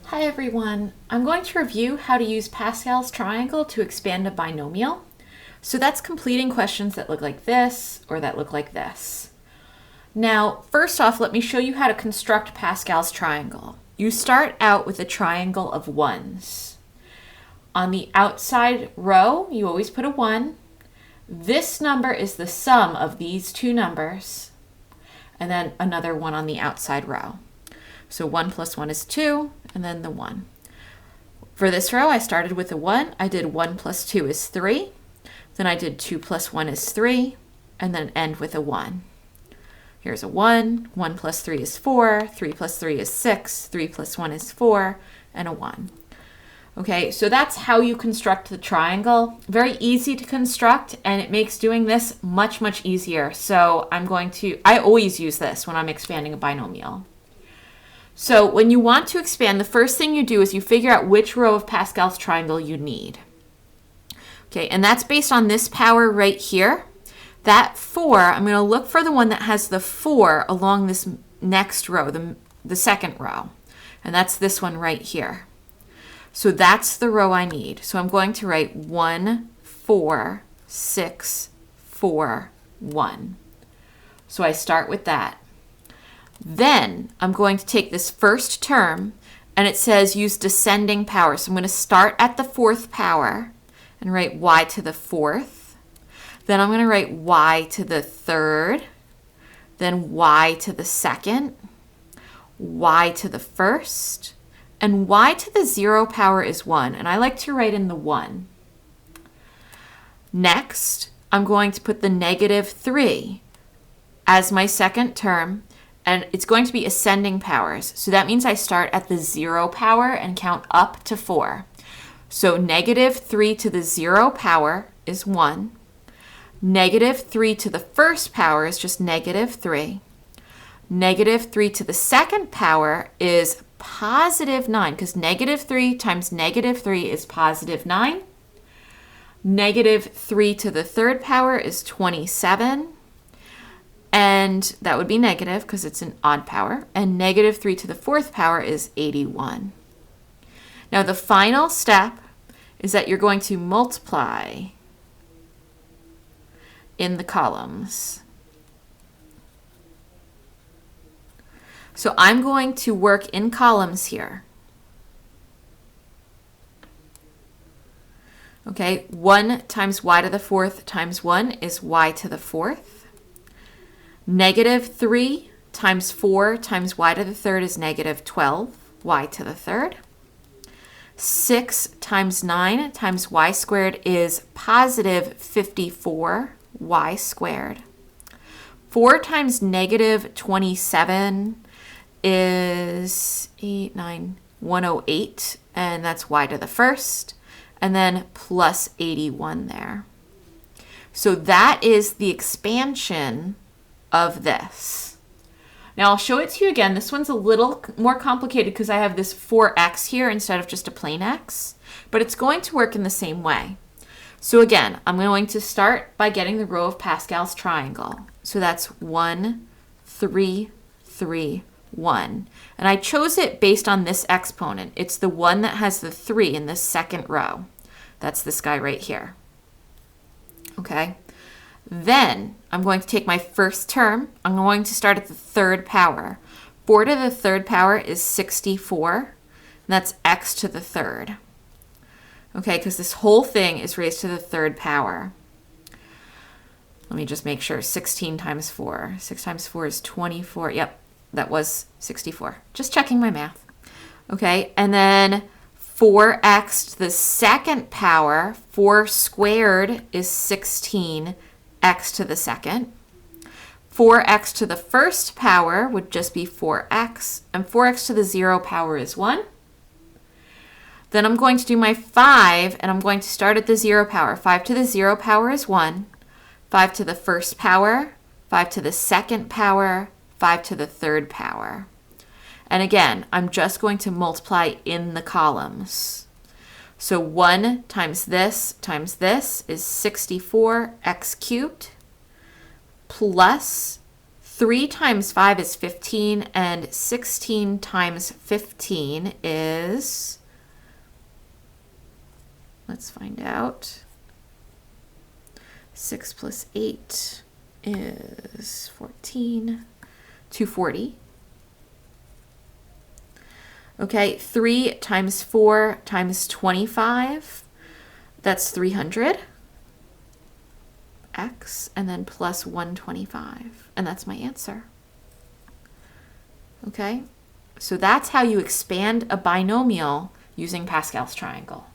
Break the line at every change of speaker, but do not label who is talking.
Hi everyone, I'm going to review how to use Pascal's triangle to expand a binomial. So that's completing questions that look like this or that look like this. Now, first off, let me show you how to construct Pascal's triangle. You start out with a triangle of ones. On the outside row, you always put a 1. This number is the sum of these two numbers, and then another 1 on the outside row. So 1 plus 1 is 2, and then the 1. For this row, I started with a 1. I did 1 plus 2 is 3. Then I did 2 plus 1 is 3, and then end with a 1. Here's a 1. 1 plus 3 is 4. 3 plus 3 is 6. 3 plus 1 is 4, and a 1. Okay, so that's how you construct the triangle. Very easy to construct, and it makes doing this much, much easier. So I always use this when I'm expanding a binomial. So when you want to expand, the first thing you do is you figure out which row of Pascal's triangle you need. Okay, and that's based on this power right here. That 4, I'm going to look for the one that has the 4 along this next row, the second row. And that's this one right here. So that's the row I need. So I'm going to write 1, 4, 6, 4, 1. So I start with that. Then I'm going to take this first term, and it says use descending power. So I'm going to start at the 4th power and write y to the 4th. Then I'm going to write y to the 3rd, then y to the 2nd, y to the 1st, and y to the 0 power is 1. And I like to write in the 1. Next, I'm going to put the -3 as my second term. And it's going to be ascending powers. So that means I start at the 0 power and count up to 4. So -3 to the 0 power is 1. -3 to the first power is just -3. -3 to the second power is +9, because -3 times -3 is +9. -3 to the third power is 27. And that would be negative because it's an odd power. And -3 to the 4th power is 81. Now the final step is that you're going to multiply in the columns. So I'm going to work in columns here. Okay, 1 times y to the 4th times 1 is y to the 4th. -3 times 4 times y to the 3rd is -12, y to the 3rd. 6 times 9 times y squared is +54, y squared. 4 times -27 is 108, and that's y to the 1st, and then plus 81 there. So that is the expansion of this. Now I'll show it to you again. This one's a little more complicated because I have this 4x here instead of just a plain x, but it's going to work in the same way. So again, I'm going to start by getting the row of Pascal's triangle. So that's 1, 3, 3, 1. And I chose it based on this exponent. It's the one that has the 3 in the second row. That's this guy right here. Okay. Then I'm going to take my first term. I'm going to start at the 3rd power. 4 to the 3rd power is 64, and that's x to the 3rd. Okay, because this whole thing is raised to the 3rd power. Let me just make sure. 16 times 4. 6 times 4 is 24. Yep, that was 64. Just checking my math. Okay, and then 4x to the 2nd power. 4 squared is 16. X to the 2nd. 4x to the 1st power would just be 4x, and 4x to the 0 power is 1. Then I'm going to do my 5, and I'm going to start at the 0 power. 5 to the 0 power is 1. 5 to the 1st power, 5 to the 2nd power, 5 to the 3rd power. And again, I'm just going to multiply in the columns. So 1 times this is 64x cubed plus 3 times 5 is 15, and 16 times 15 is, let's find out, 6 plus 8 is 14, 240. Okay, 3 times 4 times 25, that's 300. X, and then plus 125, and that's my answer. Okay, so that's how you expand a binomial using Pascal's triangle.